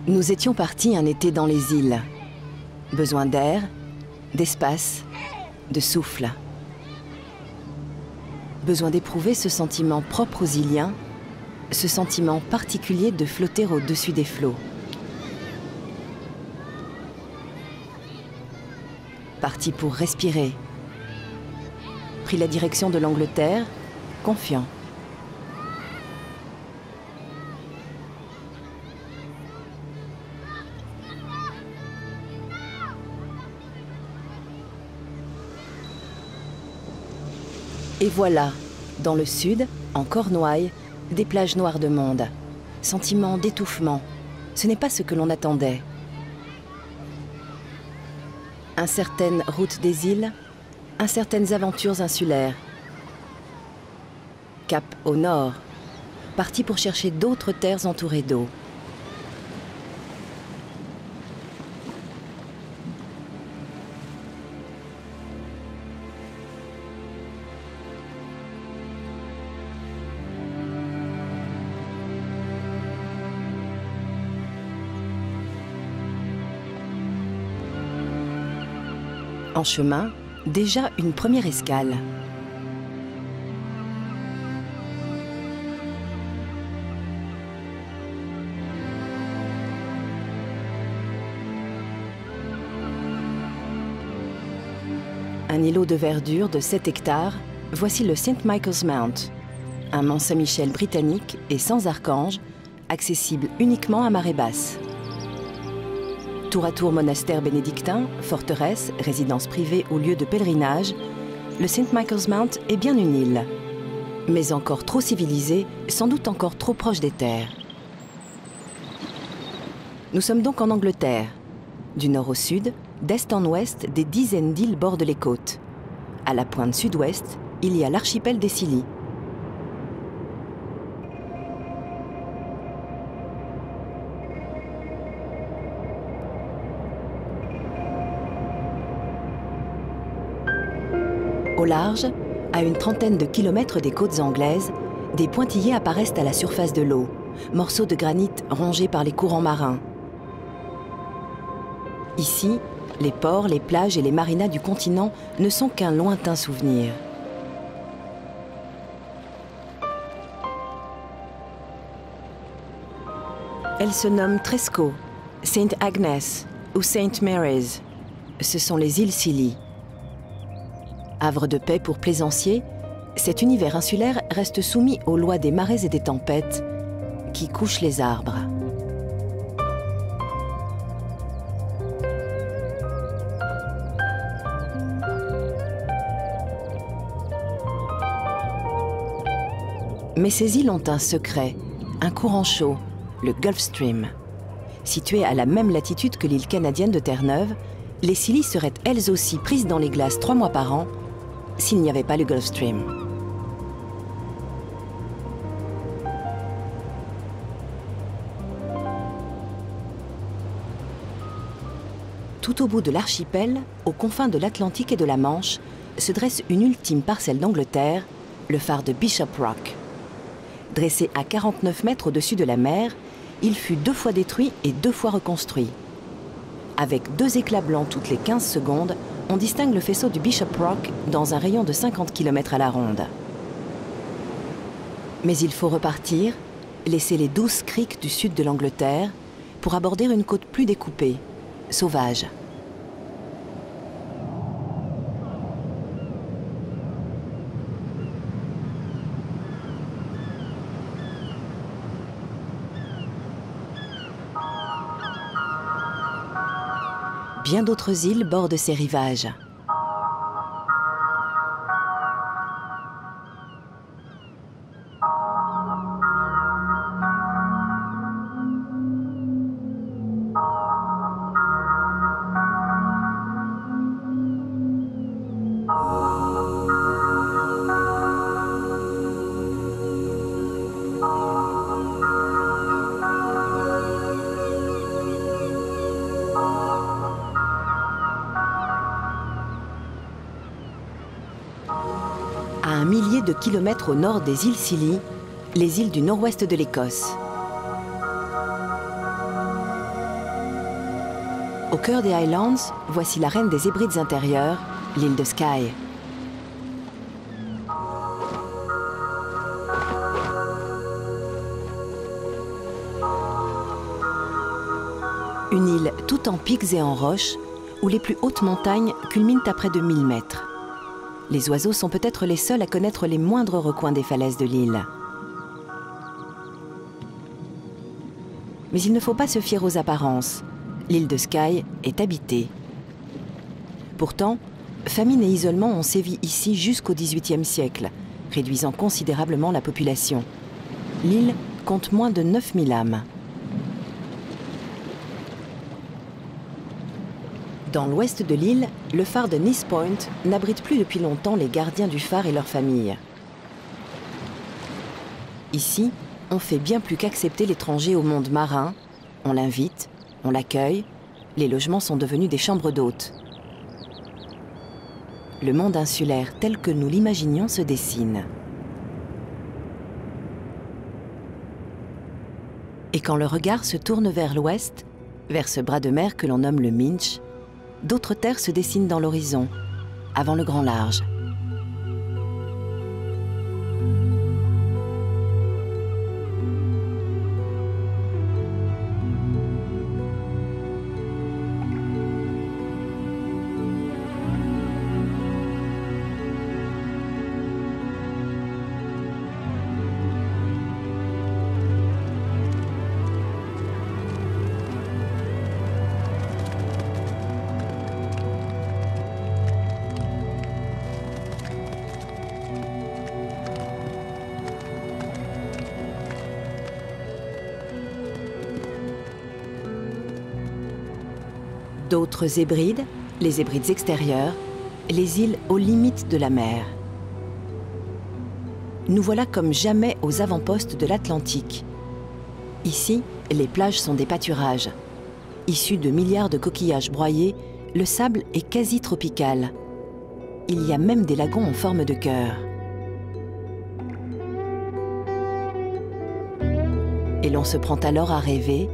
Nous étions partis un été dans les îles. Besoin d'air, d'espace, de souffle. Besoin d'éprouver ce sentiment propre aux Iliens, ce sentiment particulier de flotter au-dessus des flots. Parti pour respirer. Pris la direction de l'Angleterre, confiant. Et voilà, dans le sud, en Cornouailles, des plages noires de monde. Sentiment d'étouffement. Ce n'est pas ce que l'on attendait. Incertaine route des îles, incertaines aventures insulaires. Cap au nord, parti pour chercher d'autres terres entourées d'eau. En chemin, déjà une première escale. Un îlot de verdure de 7 hectares, voici le St. Michael's Mount, un mont Saint-Michel britannique et sans archange, accessible uniquement à marée basse. Tour à tour monastère bénédictin, forteresse, résidence privée ou lieu de pèlerinage, le St. Michael's Mount est bien une île, mais encore trop civilisée, sans doute encore trop proche des terres. Nous sommes donc en Angleterre. Du nord au sud, d'est en ouest, des dizaines d'îles bordent les côtes. À la pointe sud-ouest, il y a l'archipel des Scilly. Au large, à une trentaine de kilomètres des côtes anglaises, des pointillés apparaissent à la surface de l'eau, morceaux de granit rongés par les courants marins. Ici, les ports, les plages et les marinas du continent ne sont qu'un lointain souvenir. Elles se nomment Tresco, St. Agnes ou St. Mary's. Ce sont les îles Scilly. Havre de paix pour plaisanciers, cet univers insulaire reste soumis aux lois des marées et des tempêtes qui couchent les arbres. Mais ces îles ont un secret, un courant chaud, le Gulf Stream. Situées à la même latitude que l'île canadienne de Terre-Neuve, les Scilly seraient elles aussi prises dans les glaces 3 mois par an s'il n'y avait pas le Gulf Stream. Tout au bout de l'archipel, aux confins de l'Atlantique et de la Manche, se dresse une ultime parcelle d'Angleterre, le phare de Bishop Rock. Dressé à 49 mètres au-dessus de la mer, il fut 2 fois détruit et 2 fois reconstruit. Avec 2 éclats blancs toutes les 15 secondes, on distingue le faisceau du Bishop Rock dans un rayon de 50 km à la ronde. Mais il faut repartir, laisser les douces criques du sud de l'Angleterre pour aborder une côte plus découpée, sauvage. Bien d'autres îles bordent ces rivages. À un millier de kilomètres au nord des îles Scilly, les îles du nord-ouest de l'Écosse. Au cœur des Highlands, voici la reine des Hébrides intérieurs, l'île de Skye. Une île toute en pics et en roches, où les plus hautes montagnes culminent à près de 1000 mètres. Les oiseaux sont peut-être les seuls à connaître les moindres recoins des falaises de l'île. Mais il ne faut pas se fier aux apparences. L'île de Skye est habitée. Pourtant, famine et isolement ont sévi ici jusqu'au XVIIIe siècle, réduisant considérablement la population. L'île compte moins de 9000 âmes. Dans l'ouest de l'île, le phare de Neath Point n'abrite plus depuis longtemps les gardiens du phare et leurs familles. Ici, on fait bien plus qu'accepter l'étranger au monde marin. On l'invite, on l'accueille, les logements sont devenus des chambres d'hôtes. Le monde insulaire tel que nous l'imaginions se dessine. Et quand le regard se tourne vers l'ouest, vers ce bras de mer que l'on nomme le Minch, d'autres terres se dessinent dans l'horizon, avant le grand large. D'autres Hébrides, les Hébrides extérieurs, les îles aux limites de la mer. Nous voilà comme jamais aux avant-postes de l'Atlantique. Ici, les plages sont des pâturages. Issus de milliards de coquillages broyés, le sable est quasi tropical. Il y a même des lagons en forme de cœur. Et l'on se prend alors à rêver.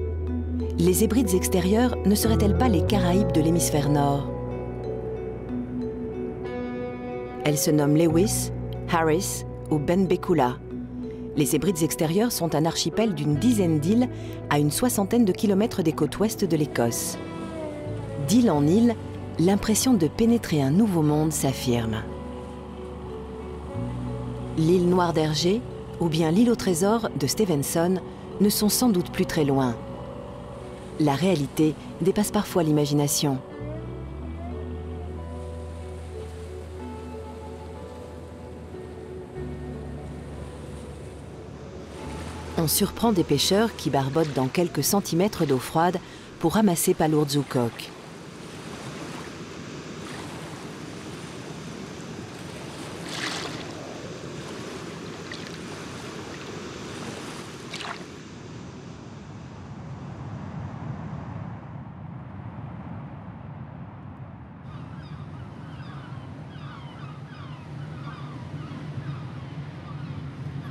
Les Hébrides extérieures ne seraient-elles pas les Caraïbes de l'hémisphère nord? Elles se nomment Lewis, Harris ou Benbecula. Les Hébrides extérieures sont un archipel d'une dizaine d'îles à une soixantaine de kilomètres des côtes ouest de l'Écosse. D'île en île, l'impression de pénétrer un nouveau monde s'affirme. L'île Noire d'Hergé ou bien l'île au trésor de Stevenson ne sont sans doute plus très loin. La réalité dépasse parfois l'imagination. On surprend des pêcheurs qui barbotent dans quelques centimètres d'eau froide pour ramasser palourdes ou coques.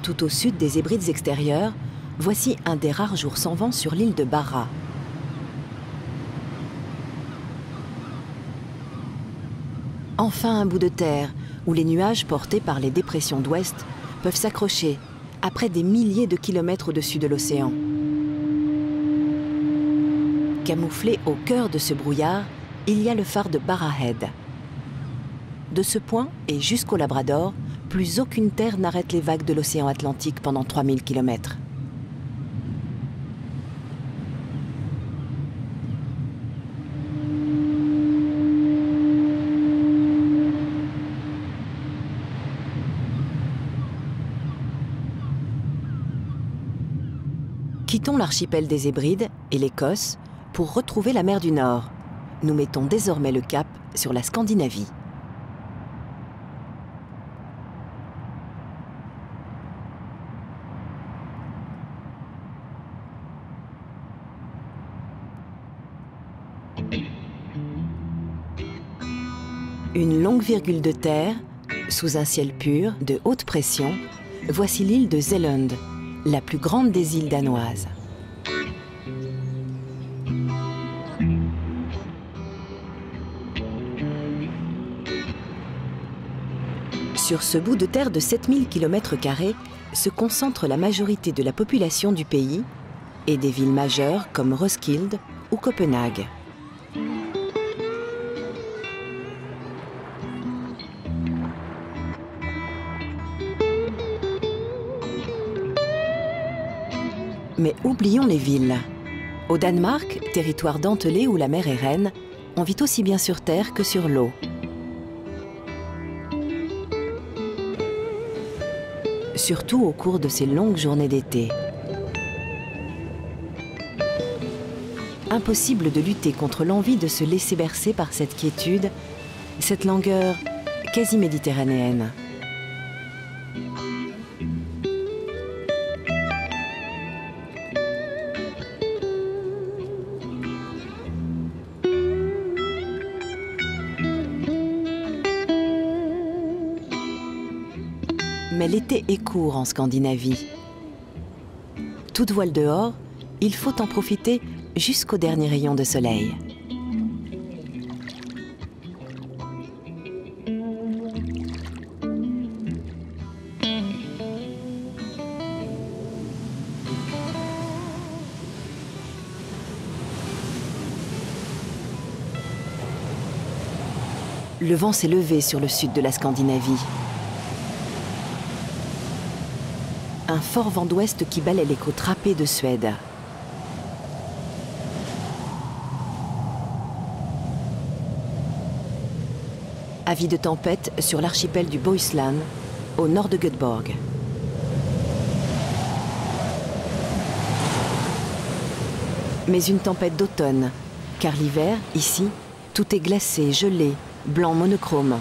Tout au sud des Hébrides extérieures, voici un des rares jours sans vent sur l'île de Barra. Enfin un bout de terre où les nuages portés par les dépressions d'ouest peuvent s'accrocher après des milliers de kilomètres au-dessus de l'océan. Camouflé au cœur de ce brouillard, il y a le phare de Barra Head. De ce point et jusqu'au Labrador, plus aucune terre n'arrête les vagues de l'océan Atlantique pendant 3000 km. Quittons l'archipel des Hébrides et l'Écosse pour retrouver la mer du Nord. Nous mettons désormais le cap sur la Scandinavie. Une longue virgule de terre, sous un ciel pur, de haute pression, voici l'île de Zeeland, la plus grande des îles danoises. Sur ce bout de terre de 7000 km² se concentre la majorité de la population du pays et des villes majeures comme Roskilde ou Copenhague. Mais oublions les villes. Au Danemark, territoire dentelé où la mer est reine, on vit aussi bien sur terre que sur l'eau. Surtout au cours de ces longues journées d'été. Impossible de lutter contre l'envie de se laisser bercer par cette quiétude, cette langueur quasi méditerranéenne. Mais l'été est court en Scandinavie. Toute voile dehors, il faut en profiter jusqu'au dernier rayon de soleil. Le vent s'est levé sur le sud de la Scandinavie. Un fort vent d'ouest qui balaie les côtes râpées de Suède. Avis de tempête sur l'archipel du Bohuslän, au nord de Göteborg. Mais une tempête d'automne, car l'hiver, ici, tout est glacé, gelé, blanc monochrome.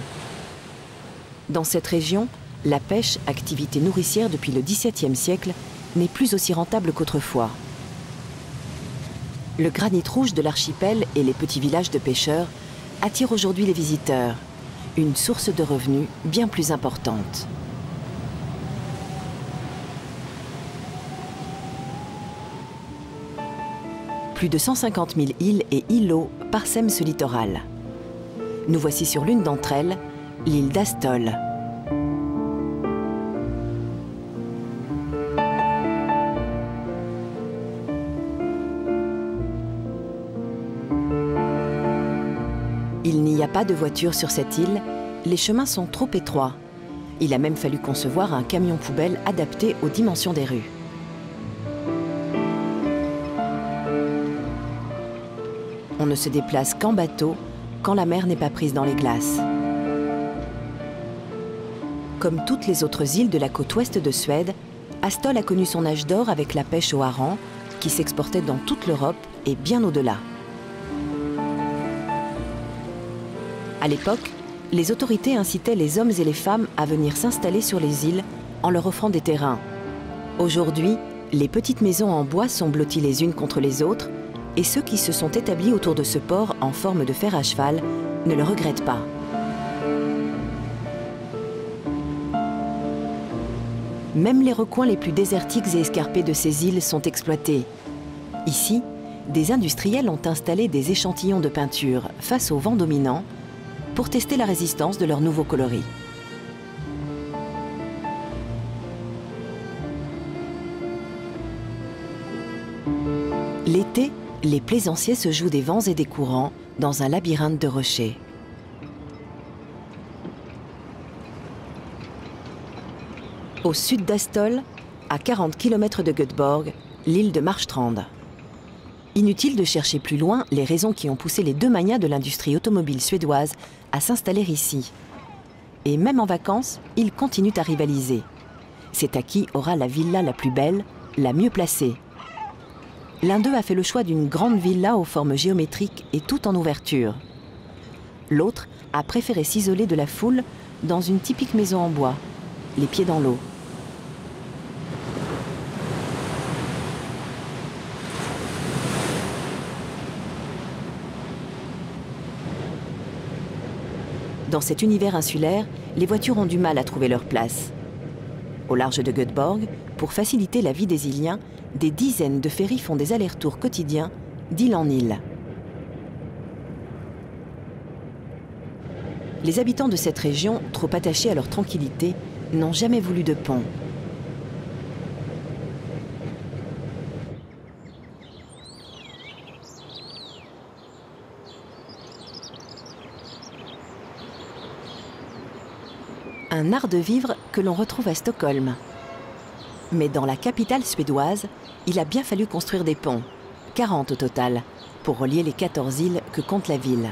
Dans cette région, la pêche, activité nourricière depuis le XVIIe siècle, n'est plus aussi rentable qu'autrefois. Le granit rouge de l'archipel et les petits villages de pêcheurs attirent aujourd'hui les visiteurs, une source de revenus bien plus importante. Plus de 150 000 îles et îlots parsèment ce littoral. Nous voici sur l'une d'entre elles, l'île d'Astol. Il n'y a pas de voiture sur cette île, les chemins sont trop étroits. Il a même fallu concevoir un camion poubelle adapté aux dimensions des rues. On ne se déplace qu'en bateau, quand la mer n'est pas prise dans les glaces. Comme toutes les autres îles de la côte ouest de Suède, Astol a connu son âge d'or avec la pêche au hareng, qui s'exportait dans toute l'Europe et bien au-delà. À l'époque, les autorités incitaient les hommes et les femmes à venir s'installer sur les îles en leur offrant des terrains. Aujourd'hui, les petites maisons en bois sont blotties les unes contre les autres et ceux qui se sont établis autour de ce port en forme de fer à cheval ne le regrettent pas. Même les recoins les plus désertiques et escarpés de ces îles sont exploités. Ici, des industriels ont installé des échantillons de peinture face au vent dominant pour tester la résistance de leurs nouveaux coloris. L'été, les plaisanciers se jouent des vents et des courants dans un labyrinthe de rochers. Au sud d'Astol, à 40 km de Göteborg, l'île de Marstrand. Inutile de chercher plus loin les raisons qui ont poussé les deux magnats de l'industrie automobile suédoise à s'installer ici. Et même en vacances, ils continuent à rivaliser. C'est à qui aura la villa la plus belle, la mieux placée. L'un d'eux a fait le choix d'une grande villa aux formes géométriques et tout en ouverture. L'autre a préféré s'isoler de la foule dans une typique maison en bois, les pieds dans l'eau. Dans cet univers insulaire, les voitures ont du mal à trouver leur place. Au large de Göteborg, pour faciliter la vie des Iliens, des dizaines de ferries font des allers-retours quotidiens d'île en île. Les habitants de cette région, trop attachés à leur tranquillité, n'ont jamais voulu de pont. Un art de vivre que l'on retrouve à Stockholm. Mais dans la capitale suédoise, il a bien fallu construire des ponts, 40 au total, pour relier les 14 îles que compte la ville.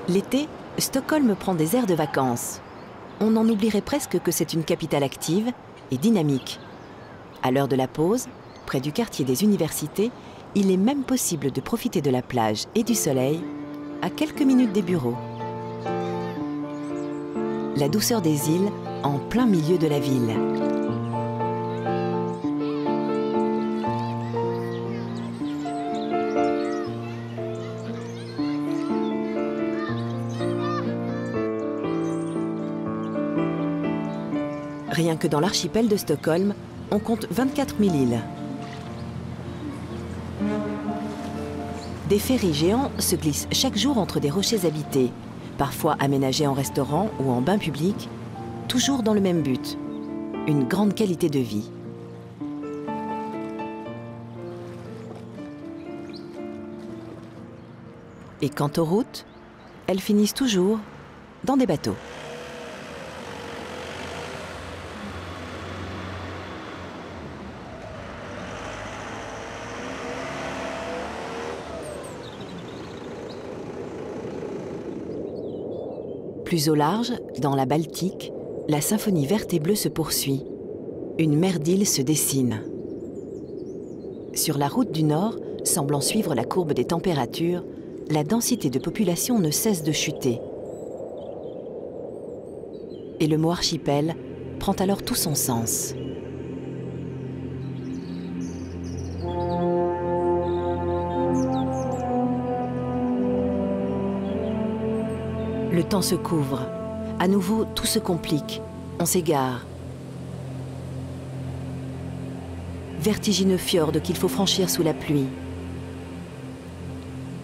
L'été, Stockholm prend des airs de vacances. On en oublierait presque que c'est une capitale active et dynamique. À l'heure de la pause, près du quartier des universités, il est même possible de profiter de la plage et du soleil à quelques minutes des bureaux. La douceur des îles en plein milieu de la ville. Rien que dans l'archipel de Stockholm, on compte 24 000 îles. Des ferries géants se glissent chaque jour entre des rochers habités, parfois aménagés en restaurant ou en bain public, toujours dans le même but, une grande qualité de vie. Et quant aux routes, elles finissent toujours dans des bateaux. Plus au large, dans la Baltique, la symphonie verte et bleue se poursuit. Une mer d'îles se dessine. Sur la route du Nord, semblant suivre la courbe des températures, la densité de population ne cesse de chuter. Et le mot archipel prend alors tout son sens. Le temps se couvre. À nouveau, tout se complique. On s'égare. Vertigineux fjord qu'il faut franchir sous la pluie.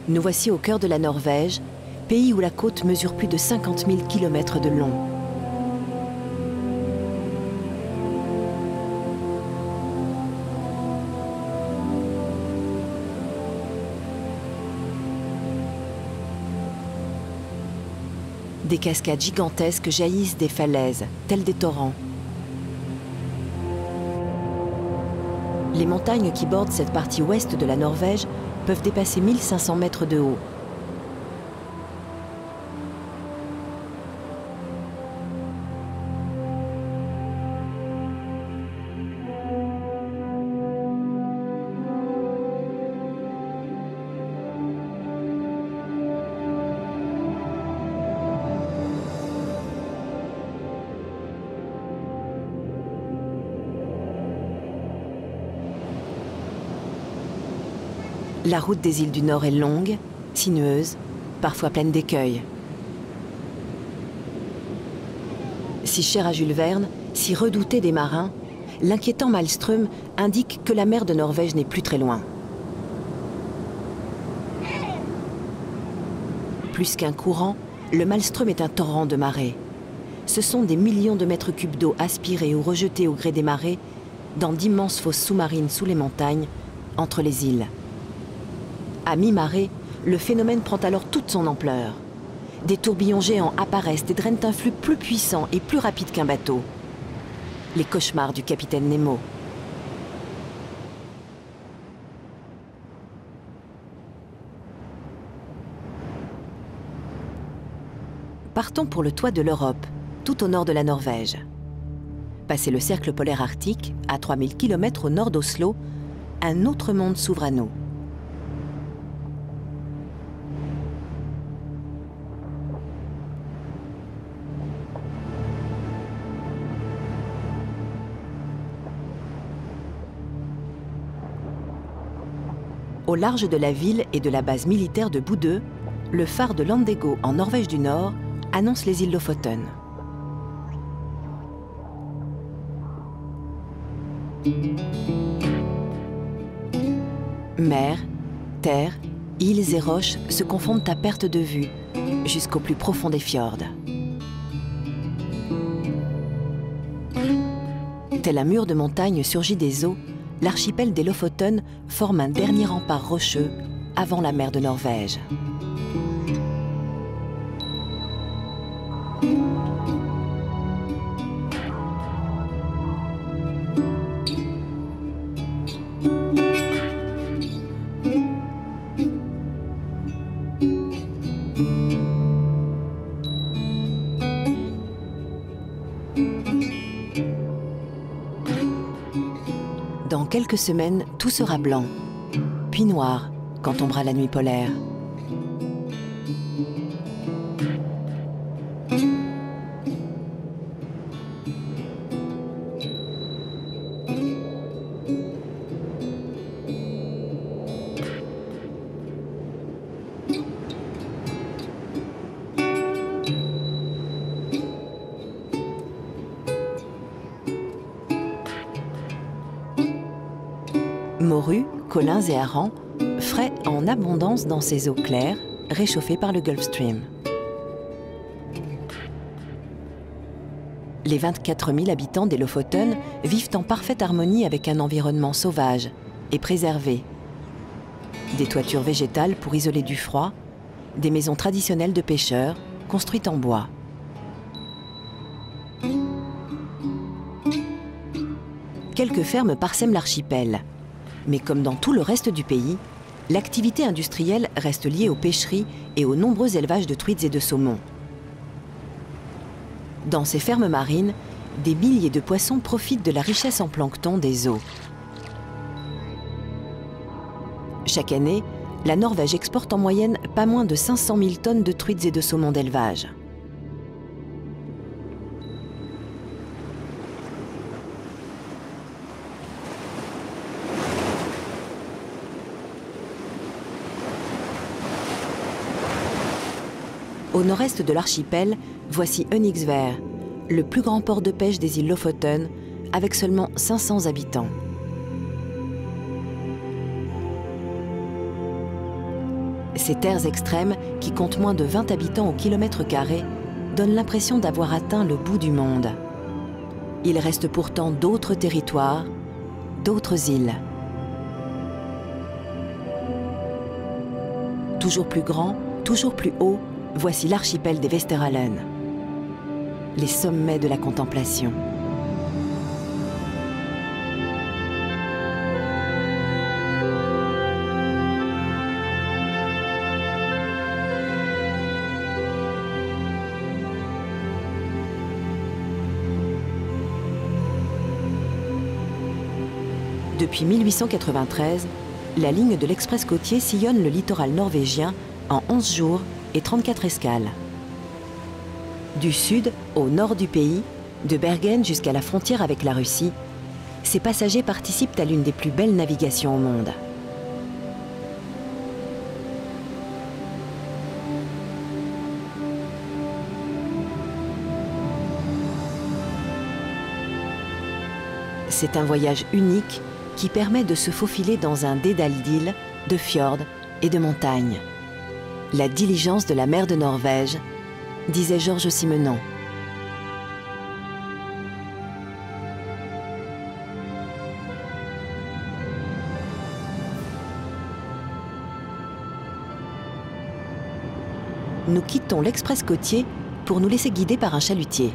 Nous voici au cœur de la Norvège, pays où la côte mesure plus de 50 000 km de long. Des cascades gigantesques jaillissent des falaises, telles des torrents. Les montagnes qui bordent cette partie ouest de la Norvège peuvent dépasser 1500 mètres de haut. La route des îles du Nord est longue, sinueuse, parfois pleine d'écueils. Si cher à Jules Verne, si redouté des marins, l'inquiétant maelström indique que la mer de Norvège n'est plus très loin. Plus qu'un courant, le maelström est un torrent de marée. Ce sont des millions de mètres cubes d'eau aspirés ou rejetés au gré des marées dans d'immenses fosses sous-marines sous les montagnes, entre les îles. À mi-marée, le phénomène prend alors toute son ampleur. Des tourbillons géants apparaissent et drainent un flux plus puissant et plus rapide qu'un bateau. Les cauchemars du capitaine Nemo. Partons pour le toit de l'Europe, tout au nord de la Norvège. Passé le cercle polaire arctique, à 3000 km au nord d'Oslo, un autre monde s'ouvre à nous. Au large de la ville et de la base militaire de Bodø, le phare de Landego en Norvège du Nord annonce les îles Lofoten. Mer, terre, îles et roches se confondent à perte de vue, jusqu'au plus profond des fjords. Tel un mur de montagne surgi des eaux, l'archipel des Lofoten forme un dernier rempart rocheux avant la mer de Norvège. Dans quelques semaines, tout sera blanc, puis noir quand tombera la nuit polaire. Morues, colins et harengs, frais en abondance dans ces eaux claires, réchauffées par le Gulf Stream. Les 24 000 habitants des Lofoten vivent en parfaite harmonie avec un environnement sauvage et préservé. Des toitures végétales pour isoler du froid, des maisons traditionnelles de pêcheurs construites en bois. Quelques fermes parsèment l'archipel. Mais comme dans tout le reste du pays, l'activité industrielle reste liée aux pêcheries et aux nombreux élevages de truites et de saumons. Dans ces fermes marines, des milliers de poissons profitent de la richesse en plancton des eaux. Chaque année, la Norvège exporte en moyenne pas moins de 500 000 tonnes de truites et de saumons d'élevage. Au nord-est de l'archipel, voici Önigsvær, le plus grand port de pêche des îles Lofoten, avec seulement 500 habitants. Ces terres extrêmes, qui comptent moins de 20 habitants au kilomètre carré, donnent l'impression d'avoir atteint le bout du monde. Il reste pourtant d'autres territoires, d'autres îles. Toujours plus grand, toujours plus haut, voici l'archipel des Vesteralen, les sommets de la contemplation. Depuis 1893, la ligne de l'express côtier sillonne le littoral norvégien en 11 jours et 34 escales. Du sud au nord du pays, de Bergen jusqu'à la frontière avec la Russie, ces passagers participent à l'une des plus belles navigations au monde. C'est un voyage unique qui permet de se faufiler dans un dédale d'îles, de fjords et de montagnes. La diligence de la mer de Norvège, disait Georges Simenon. Nous quittons l'express côtier pour nous laisser guider par un chalutier.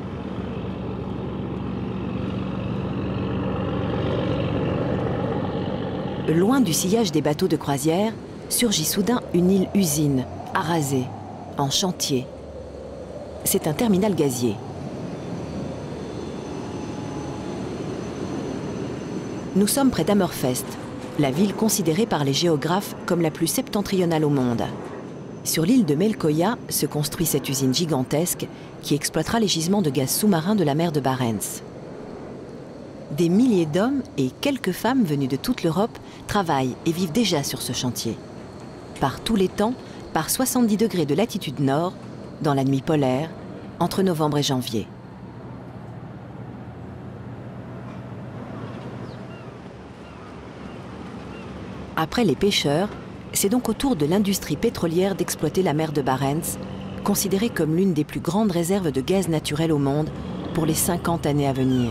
Loin du sillage des bateaux de croisière, surgit soudain une île-usine, arasée, en chantier. C'est un terminal gazier. Nous sommes près d'Hammerfest, la ville considérée par les géographes comme la plus septentrionale au monde. Sur l'île de Melkoja se construit cette usine gigantesque qui exploitera les gisements de gaz sous-marin de la mer de Barents. Des milliers d'hommes et quelques femmes venues de toute l'Europe travaillent et vivent déjà sur ce chantier. Par tous les temps, par 70 degrés de latitude nord, dans la nuit polaire, entre novembre et janvier. Après les pêcheurs, c'est donc au tour de l'industrie pétrolière d'exploiter la mer de Barents, considérée comme l'une des plus grandes réserves de gaz naturel au monde pour les 50 années à venir.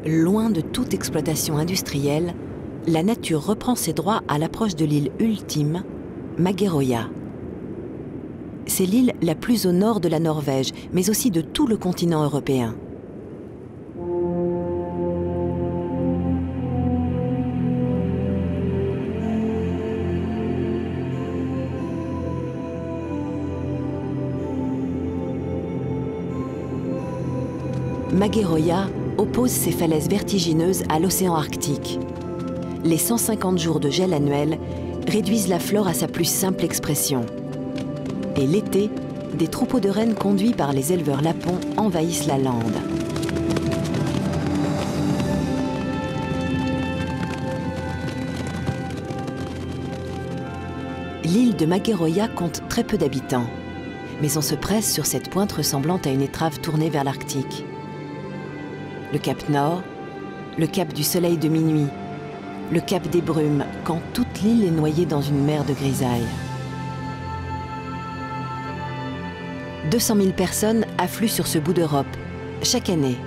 Loin de toute exploitation industrielle, la nature reprend ses droits à l'approche de l'île ultime, Magueroya. C'est l'île la plus au nord de la Norvège, mais aussi de tout le continent européen. Magueroya oppose ses falaises vertigineuses à l'océan Arctique. Les 150 jours de gel annuel réduisent la flore à sa plus simple expression. Et l'été, des troupeaux de rennes conduits par les éleveurs lapons envahissent la lande. L'île de Magueroya compte très peu d'habitants, mais on se presse sur cette pointe ressemblant à une étrave tournée vers l'Arctique. Le cap Nord, le cap du soleil de minuit, le cap des brumes, quand toute l'île est noyée dans une mer de grisaille. 200 000 personnes affluent sur ce bout d'Europe, chaque année.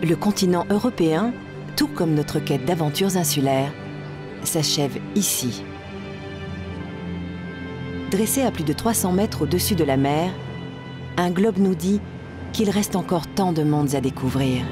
Le continent européen, tout comme notre quête d'aventures insulaires, s'achève ici. Dressé à plus de 300 mètres au-dessus de la mer, un globe nous dit qu'il reste encore tant de mondes à découvrir.